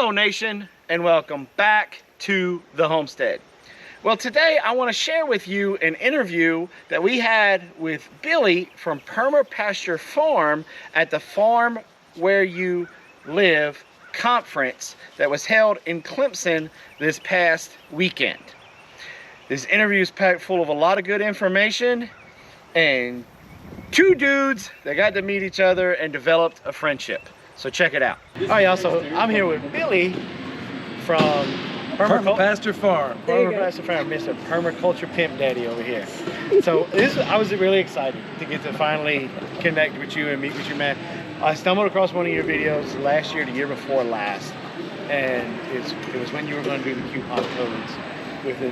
Hello Nation, and welcome back to the Homestead. Well, today I want to share with you an interview that we had with Billy from Permaculture Farm at the Farm Where You Live conference that was held in Clemson this past weekend. This interview is packed full of a lot of good information and two dudes that got to meet each other and developed a friendship. So check it out. All right, y'all, so I'm here with Billy from Permaculture Farm. Permaculture Farm, Mr. Permaculture Pimp Daddy over here. So I was really excited to get to finally connect with you and meet with you, man. I stumbled across one of your videos last year, the year before last, and it was when you were going to do the coupon codes with the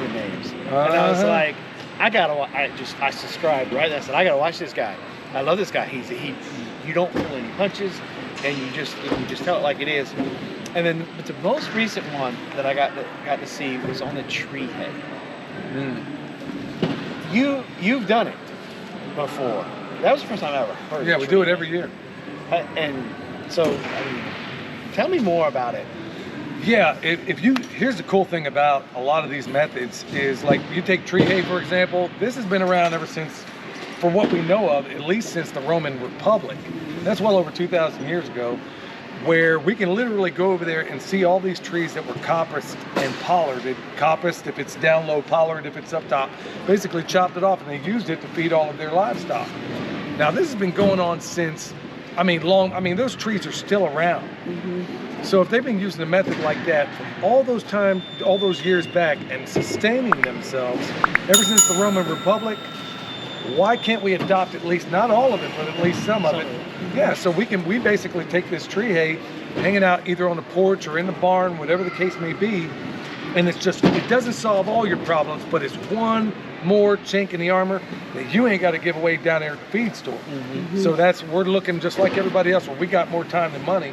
names. And I was like, I subscribed, right? I said, I gotta watch this guy. I love this guy. You don't pull any punches, and you just tell it like it is. And then, but the most recent one that I got to see was on the tree head. You've done it before. That was the first time I ever heard. Yeah, we do it every year. And so, I mean, tell me more about it. Yeah, here's the cool thing about a lot of these methods is, like, you take tree hay, for example. This has been around ever since, for what we know of, at least since the Roman Republic. That's well over 2,000 years ago, where we can literally go over there and see all these trees that were coppiced and pollarded. Coppiced if it's down low, pollard if it's up top. Basically chopped it off, and they used it to feed all of their livestock. Now, this has been going on since, those trees are still around. So if they've been using a method like that from all those years back and sustaining themselves ever since the Roman Republic, why can't we adopt at least, not all of it, but at least some of it? Yeah, so we basically take this tree hay, hanging out either on the porch or in the barn, whatever the case may be, and it doesn't solve all your problems, but it's one more chink in the armor that you ain't got to give away down there at the feed store. So we're looking just like everybody else, where we got more time than money.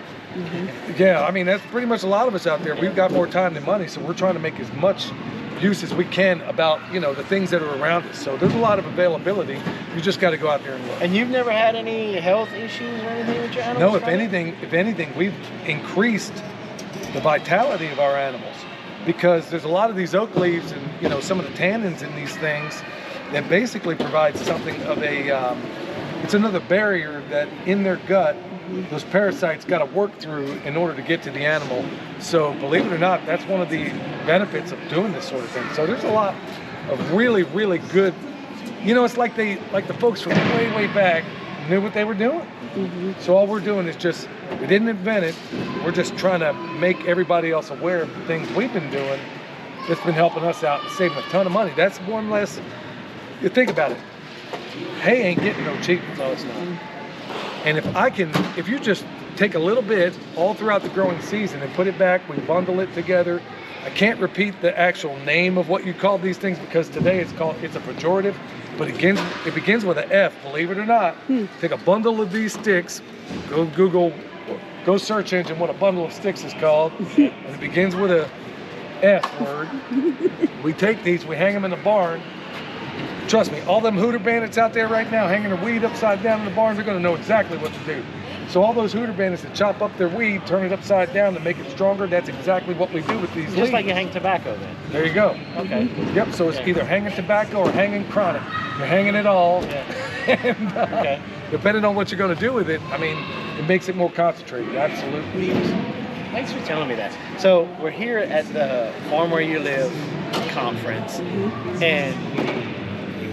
Yeah, I mean, that's pretty much a lot of us out there. We've got more time than money, so we're trying to make as much use as we can about, the things that are around us. So there's a lot of availability. You just got to go out there and look. And you've never had any health issues or anything with your animals? No, if anything, we've increased the vitality of our animals, because there's a lot of these oak leaves and some of the tannins in these things that basically provide something of it's another barrier that in their gut those parasites got to work through in order to get to the animal. So believe it or not, that's one of the benefits of doing this sort of thing. So there's a lot of really, really good, it's like the folks from way back knew what they were doing. So all we're doing is we didn't invent it. We're just trying to make everybody else aware of the things we've been doing. It's been helping us out and saving a ton of money. That's one less, you think about it. Hay ain't getting no cheaper. No, it's not. And if you just take a little bit all throughout the growing season and put it back, we bundle it together. I can't repeat the actual name of what you call these things, because today it's a pejorative, but it begins with an F, believe it or not. Take a bundle of these sticks, go search engine what a bundle of sticks is called, and it begins with a F word. We take these, we hang them in the barn. Trust me, all them hooter bandits out there right now hanging their weed upside down in the barns, they're going to know exactly what to do. So all those hooter bandits that chop up their weed, turn it upside down to make it stronger, that's exactly what we do with these leaves. Just like you hang tobacco then. There you go. Okay. Yep, so it's either hanging tobacco or hanging chronic. You're hanging it all. Yeah. And depending on what you're going to do with it, it makes it more concentrated, absolutely. Thanks for telling me that. So we're here at the Farm Where You Live conference, and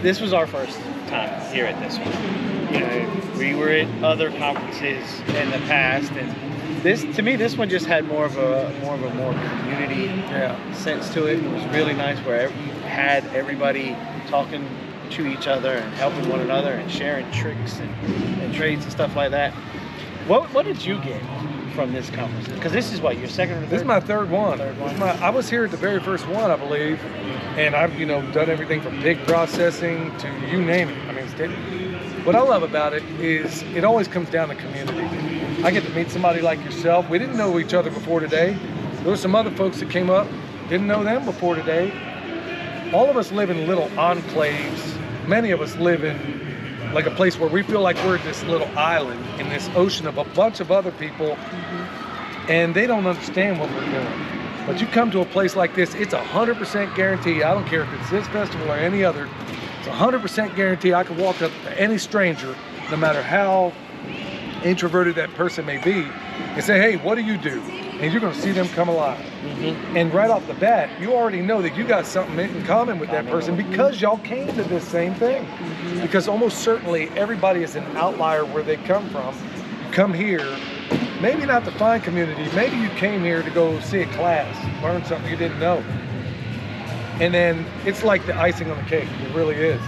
this was our first time here at this one. We were at other conferences in the past, and this one just had more of a community sense to it. It was really nice, where you had everybody talking to each other and helping one another and sharing tricks and trades and stuff like that. What did you get from this conference? Because this is what, your second or third? This is my third one. I was here at the very first one, I believe, and I've done everything from pig processing to you name it. What I love about it is it always comes down to community. I get to meet somebody like yourself. We didn't know each other before today. There were some other folks that came up, didn't know them before today. All of us live in little enclaves. Many of us live in like a place where we feel like we're this little island in this ocean of a bunch of other people and they don't understand what we're doing. But you come to a place like this, it's 100% guarantee. I don't care if it's this festival or any other. It's 100% guarantee I can walk up to any stranger, no matter how introverted that person may be, and say, hey, what do you do? And you're going to see them come alive. And right off the bat, you already know that you got something in common with that person because y'all came to this same thing. Because almost certainly everybody is an outlier where they come from. You come here, maybe not to find community, maybe you came here to go see a class, learn something you didn't know. And then it's like the icing on the cake, it really is.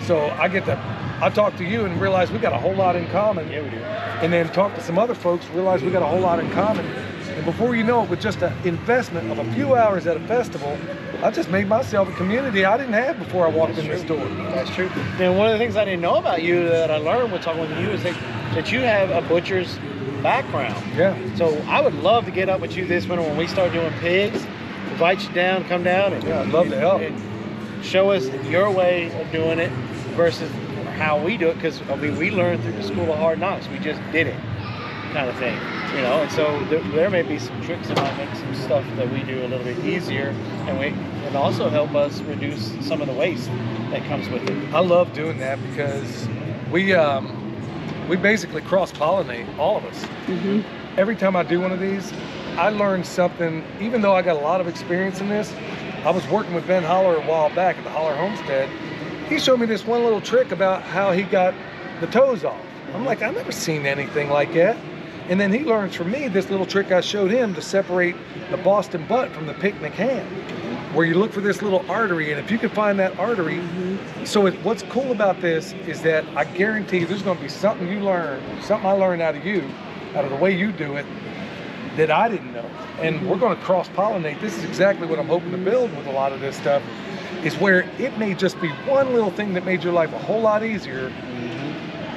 So I talk to you and realize we got a whole lot in common. Yeah, we do. And then talk to some other folks, realize we got a whole lot in common. And before you know it, with just an investment of a few hours at a festival, I just made myself a community I didn't have before I walked in this door. That's true. And one of the things I didn't know about you that I learned when talking with you is that you have a butcher's background. Yeah. So I would love to get up with you this winter when we start doing pigs, invite you down, come down, and Yeah, I'd love to help. And show us your way of doing it versus how we do it, because I mean we learned through the school of hard knocks. We just did it, kind of thing, you know. And so there may be some tricks that might make some stuff that we do a little bit easier, and also help us reduce some of the waste that comes with it. I love doing that because we basically cross-pollinate, all of us. Every time I do one of these, I learn something. Even though I got a lot of experience in this, I was working with Ben Holler a while back at the Holler Homestead. He showed me this one little trick about how he got the toes off. I'm like, I've never seen anything like that. And then he learns from me this little trick I showed him to separate the Boston butt from the picnic ham, where you look for this little artery, and if you can find that artery. So what's cool about this is that I guarantee there's going to be something you learn, something I learned out of you, out of the way you do it, that I didn't know. And we're going to cross-pollinate. This is exactly what I'm hoping to build with a lot of this stuff, is where it may just be one little thing that made your life a whole lot easier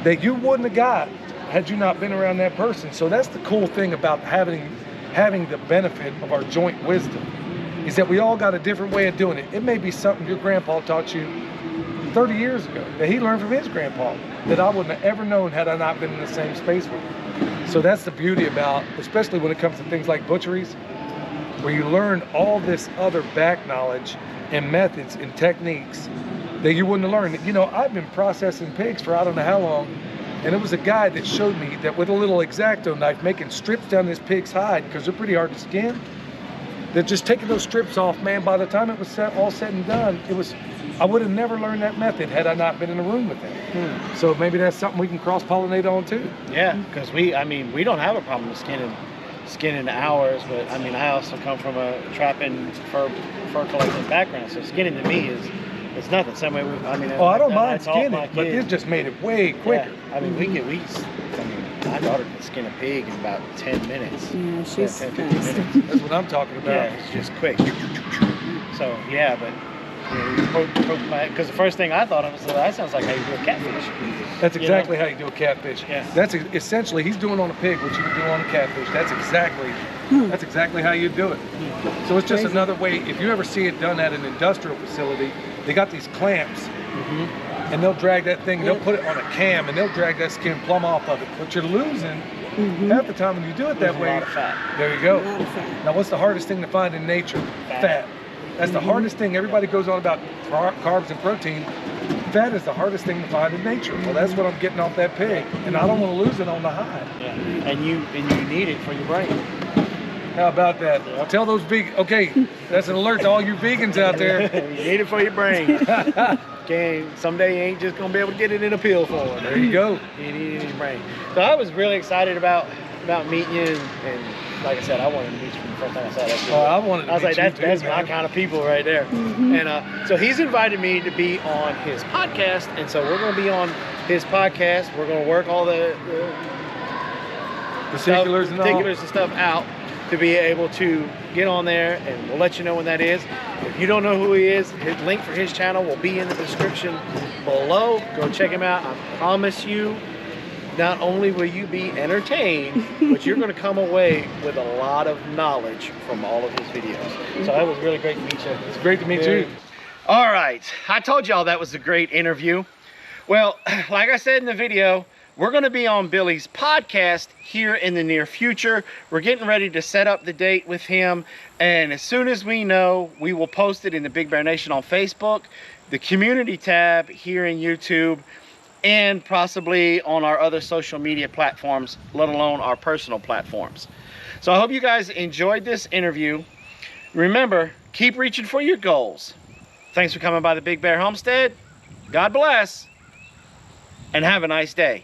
that you wouldn't have got had you not been around that person. So that's the cool thing about having the benefit of our joint wisdom, is that we all got a different way of doing it. It may be something your grandpa taught you 30 years ago that he learned from his grandpa that I wouldn't have ever known had I not been in the same space with him. So that's the beauty about, especially when it comes to things like butcheries, where you learn all this other back knowledge and methods and techniques that you wouldn't have learned. You know, I've been processing pigs for I don't know how long, and it was a guy that showed me that with a little X-Acto knife, making strips down this pig's hide, because they're pretty hard to skin, that just taking those strips off, man, by the time it was all said and done, I would have never learned that method had I not been in the room with him. So maybe that's something we can cross-pollinate on too. Yeah, because we don't have a problem with skinning ours, but I mean, I also come from a trapping fur collecting background, so skinning to me it's nothing. Same way, I don't mind skinning, but this just made it way quicker. Yeah. I mean, my daughter can skin a pig in about 10 minutes. Yeah, she's 10, 15 fast. minutes. That's what I'm talking about. Yeah, it's just quick. So yeah, but because the first thing I thought of was that sounds like how you do a catfish. That's exactly how you do a catfish. Yeah. That's essentially, he's doing on a pig what you would do on a catfish. That's exactly how you do it. So it's just another way. If you ever see it done at an industrial facility, they got these clamps, and they'll drag that thing, they'll put it on a cam, and they'll drag that skin plumb off of it. But you're losing half the time when you do it that way. A lot of fat. There you go. Now, what's the hardest thing to find in nature? Fat. That's the hardest thing. Everybody goes on about carbs and protein. Fat is the hardest thing to find in nature. Well, that's what I'm getting off that pig, and I don't want to lose it on the hide. Yeah, and you need it for your brain. How about that? I'll tell those vegan. Okay, that's an alert to all you vegans out there. You need it for your brain. Someday you ain't just gonna be able to get it in a pill form. There you go. You need it in your brain. So I was really excited about meeting you, and like I said, I wanted to meet you from the first time I saw that. Oh, I wanted to I was meet like, you that's too, my man. kind of people right there. And so he's invited me to be on his podcast, and so we're going to be on his podcast. We're going to work all the particulars and stuff out to be able to get on there, and we'll let you know when that is. If you don't know who he is, his link for his channel will be in the description below. Go check him out. I promise you, not only will you be entertained, but you're going to come away with a lot of knowledge from all of his videos. So that was really great to meet you. It's great to meet you. All right. I told y'all that was a great interview. Well, like I said in the video, we're going to be on Billy's podcast here in the near future. We're getting ready to set up the date with him, and as soon as we know, we will post it in the Big Bear Nation on Facebook, the community tab here in YouTube, and possibly on our other social media platforms, let alone our personal platforms. So I hope you guys enjoyed this interview. Remember, keep reaching for your goals. Thanks for coming by the Big Bear Homestead. God bless, and have a nice day.